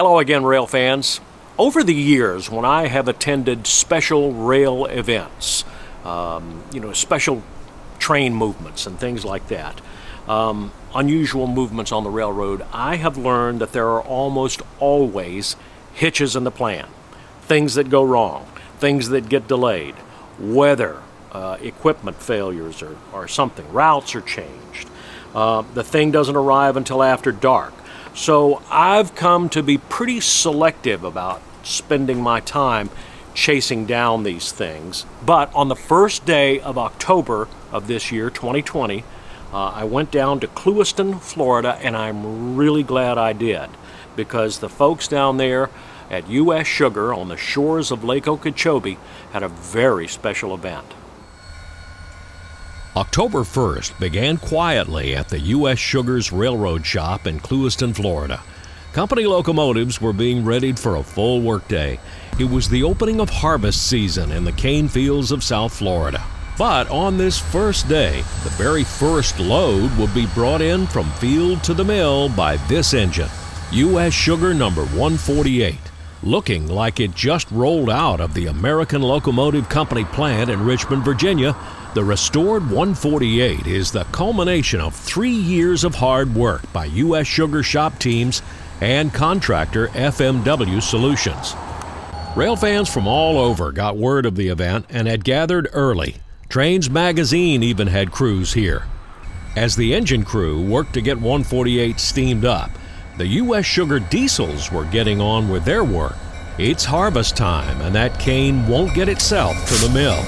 Hello again, rail fans. Over the years, when I have attended special rail events, special train movements and things like that, unusual movements on the railroad, I have learned that there are almost always hitches in the plan. Things that go wrong, things that get delayed, weather, equipment failures or something, routes are changed. The thing doesn't arrive until after dark. So I've come to be pretty selective about spending my time chasing down these things. But on the first day of October of this year, 2020, I went down to Clewiston, Florida, and I'm really glad I did, because the folks down there at U.S. Sugar on the shores of Lake Okeechobee had a very special event. October 1st began quietly at the U.S. Sugar's railroad shop in Clewiston, Florida. Company locomotives were being readied for a full workday. It was the opening of harvest season in the cane fields of South Florida. But on this first day, the very first load would be brought in from field to the mill by this engine, U.S. Sugar number 148. Looking like it just rolled out of the American Locomotive Company plant in Richmond, Virginia, the restored 148 is the culmination of 3 years of hard work by U.S. Sugar shop teams and contractor FMW Solutions. Rail fans from all over got word of the event and had gathered early. Trains Magazine even had crews here. As the engine crew worked to get 148 steamed up, the U.S. Sugar diesels were getting on with their work. It's harvest time, and that cane won't get itself to the mill.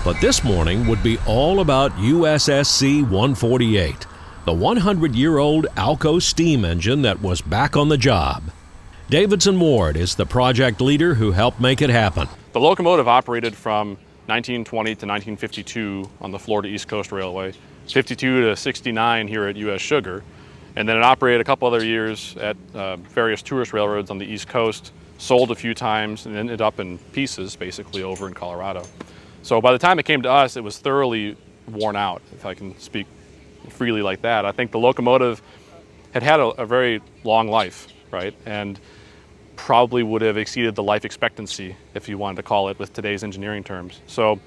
But this morning would be all about USSC 148, the 100-year-old Alco steam engine that was back on the job. Davidson Ward is the project leader who helped make it happen. The locomotive operated from 1920 to 1952 on the Florida East Coast Railway, 52 to 69 here at U.S. Sugar, and then it operated a couple other years at various tourist railroads on the East Coast, sold a few times, and ended up in pieces basically over in Colorado. So by the time it came to us, it was thoroughly worn out, if I can speak freely like that. I think the locomotive had a very long life, right? And probably would have exceeded the life expectancy, if you wanted to call it with today's engineering terms. So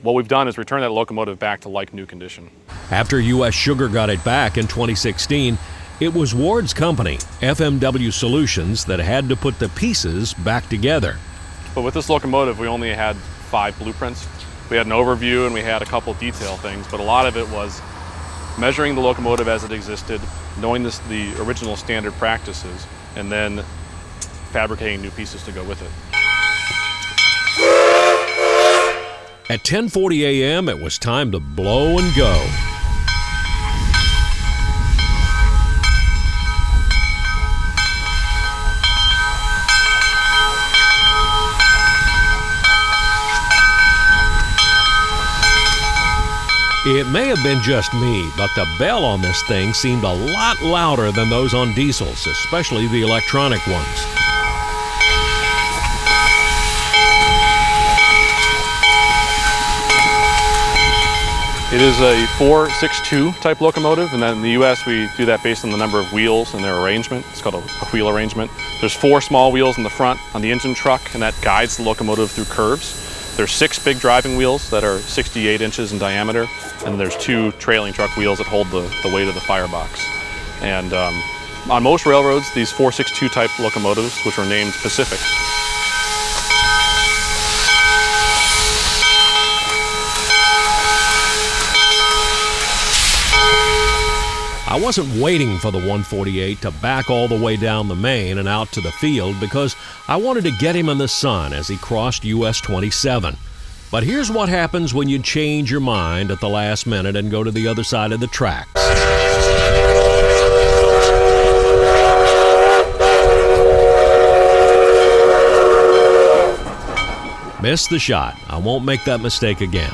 what we've done is return that locomotive back to like new condition. After U.S. Sugar got it back in 2016, it was Ward's company, FMW Solutions, that had to put the pieces back together. But with this locomotive, we only had 5 blueprints. We had an overview and we had a couple detail things, but a lot of it was measuring the locomotive as it existed, knowing the original standard practices, and then fabricating new pieces to go with it. At 10:40 a.m., it was time to blow and go. It may have been just me, but the bell on this thing seemed a lot louder than those on diesels, especially the electronic ones. It is a 462 type locomotive, and then in the U.S. we do that based on the number of wheels and their arrangement. It's called a wheel arrangement. There's 4 small wheels in the front on the engine truck, and that guides the locomotive through curves. There's 6 big driving wheels that are 68 inches in diameter, and there's 2 trailing truck wheels that hold the weight of the firebox. And on most railroads, these 462 type locomotives, which were named Pacific, I wasn't waiting for the 148 to back all the way down the main and out to the field because I wanted to get him in the sun as he crossed US 27. But here's what happens when you change your mind at the last minute and go to the other side of the tracks. Missed the shot. I won't make that mistake again.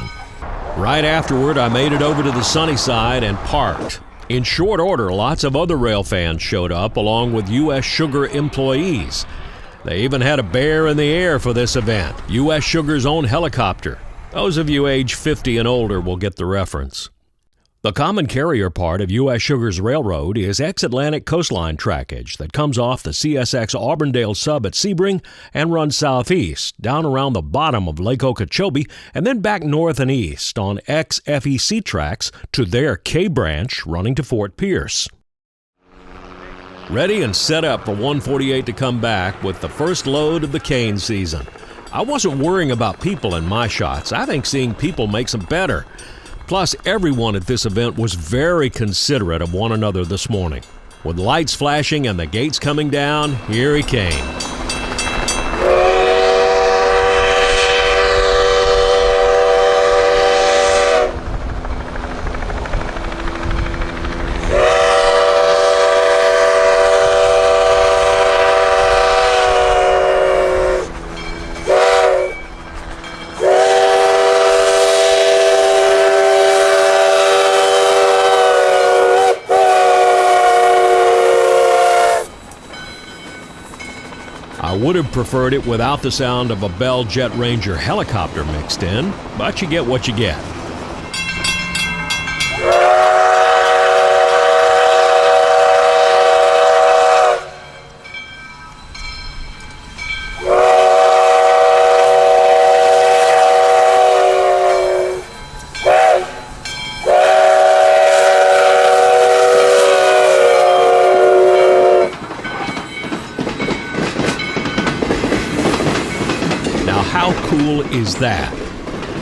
Right afterward, I made it over to the sunny side and parked. In short order, lots of other rail fans showed up along with U.S. Sugar employees. They even had a bear in the air for this event, U.S. Sugar's own helicopter. Those of you age 50 and older will get the reference. The common carrier part of U.S. Sugar's railroad is ex-Atlantic coastline trackage that comes off the CSX Auburndale sub at Sebring and runs southeast, down around the bottom of Lake Okeechobee, and then back north and east on ex-FEC tracks to their K branch running to Fort Pierce. Ready and set up for 148 to come back with the first load of the cane season. I wasn't worrying about people in my shots. I think seeing people makes them better. Plus, everyone at this event was very considerate of one another this morning. With lights flashing and the gates coming down, here he came. I would have preferred it without the sound of a Bell Jet Ranger helicopter mixed in, but you get what you get. How cool is that?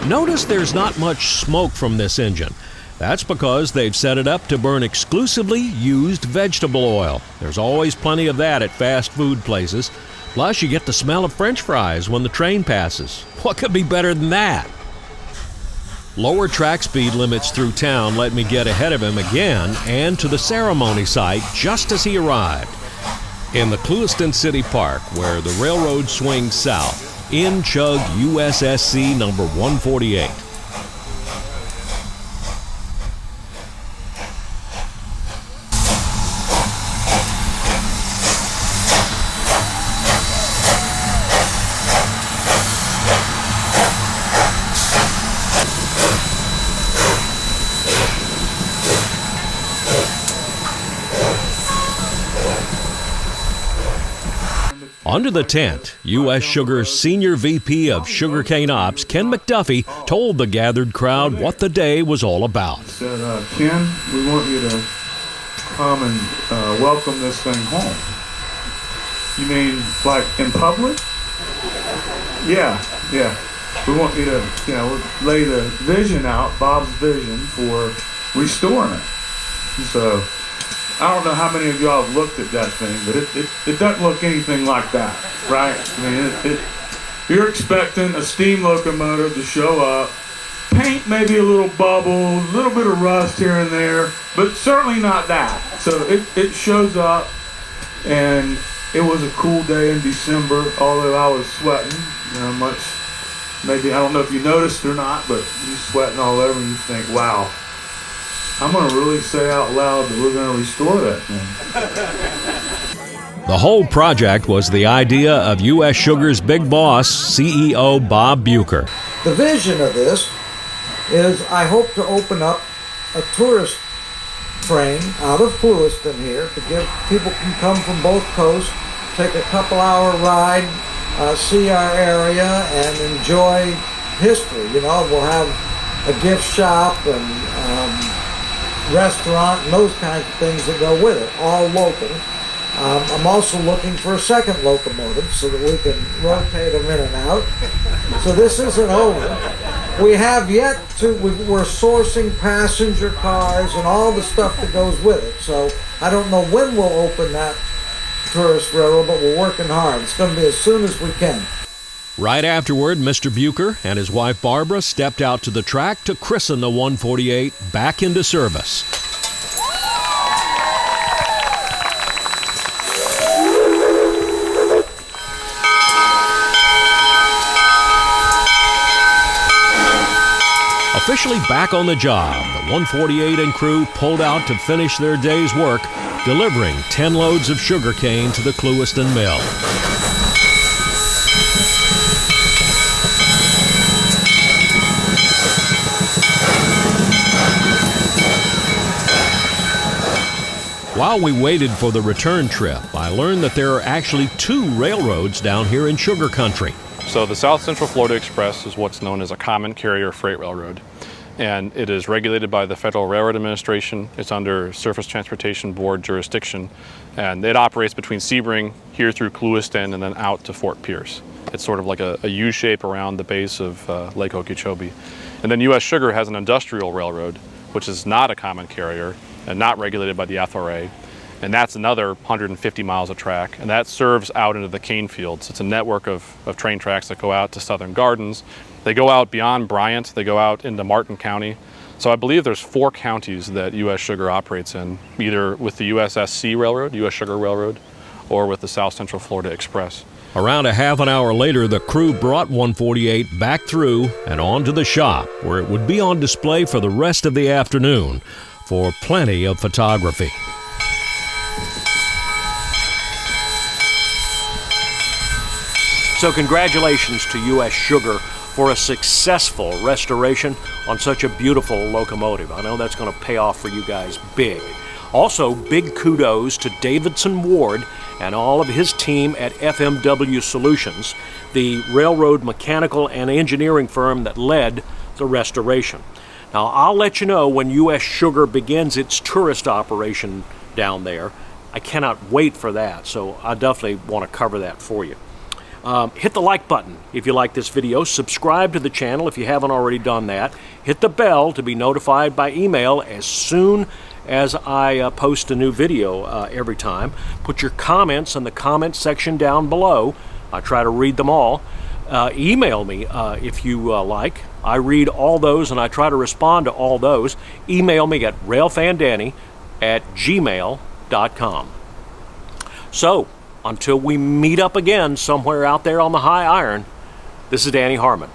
Notice there's not much smoke from this engine. That's because they've set it up to burn exclusively used vegetable oil. There's always plenty of that at fast food places. Plus, you get the smell of French fries when the train passes. What could be better than that? Lower track speed limits through town let me get ahead of him again and to the ceremony site just as he arrived. In the Clewiston City Park, where the railroad swings south, in chugged USSC number 148. Under the tent, U.S. Sugar's Senior VP of Sugarcane Ops, Ken McDuffie, told the gathered crowd what the day was all about. He said, Ken, we want you to come and welcome this thing home. You mean like in public? Yeah. We want you to, lay the vision out, Bob's vision for restoring it. So, I don't know how many of y'all have looked at that thing, but it doesn't look anything like that, right? I mean, you're expecting a steam locomotive to show up, paint maybe a little bubble, a little bit of rust here and there, but certainly not that. So it shows up, and it was a cool day in December, although I was sweating, much. Maybe, I don't know if you noticed or not, but you're sweating all over and you think, wow. I'm going to really say out loud that we're going to restore that thing. The whole project was the idea of U.S. Sugar's big boss, CEO Bob Bucher. The vision of this is I hope to open up a tourist train out of Clewiston here to give people can come from both coasts, take a couple-hour ride, see our area, and enjoy history. We'll have a gift shop and restaurant and those kinds of things that go with it, all local. I'm also looking for a second locomotive so that we can rotate them in and out. So this isn't over. We have yet to, we're sourcing passenger cars and all the stuff that goes with it. So I don't know when we'll open that tourist railroad, but we're working hard. It's going to be as soon as we can. Right afterward, Mr. Bucher and his wife Barbara stepped out to the track to christen the 148 back into service. A Officially back on the job, the 148 and crew pulled out to finish their day's work, delivering 10 loads of sugarcane to the Clewiston mill. While we waited for the return trip, I learned that there are actually 2 railroads down here in sugar country. So the South Central Florida Express is what's known as a common carrier freight railroad, and it is regulated by the Federal Railroad Administration. It's under Surface Transportation Board jurisdiction, and it operates between Sebring here through Clewiston and then out to Fort Pierce. It's sort of like a U shape around the base of Lake Okeechobee. And then U.S. Sugar has an industrial railroad, which is not a common carrier and not regulated by the FRA. And that's another 150 miles of track, and that serves out into the cane fields. It's a network of train tracks that go out to Southern Gardens. They go out beyond Bryant, they go out into Martin County. So I believe there's 4 counties that U.S. Sugar operates in, either with the USSC Railroad, U.S. Sugar Railroad, or with the South Central Florida Express. Around a half an hour later, the crew brought 148 back through and on to the shop, where it would be on display for the rest of the afternoon for plenty of photography. So congratulations to U.S. Sugar for a successful restoration on such a beautiful locomotive. I know that's going to pay off for you guys big. Also, big kudos to Davidson Ward and all of his team at FMW Solutions, the railroad mechanical and engineering firm that led the restoration. Now, I'll let you know when U.S. Sugar begins its tourist operation down there. I cannot wait for that, so I definitely want to cover that for you. Hit the like button if you like this video. Subscribe to the channel if you haven't already done that. Hit the bell to be notified by email as soon as I post a new video every time. Put your comments in the comment section down below. I try to read them all. Email me if you like. I read all those and I try to respond to all those. Email me at railfandanny@gmail.com. So, until we meet up again somewhere out there on the high iron, this is Danny Harmon.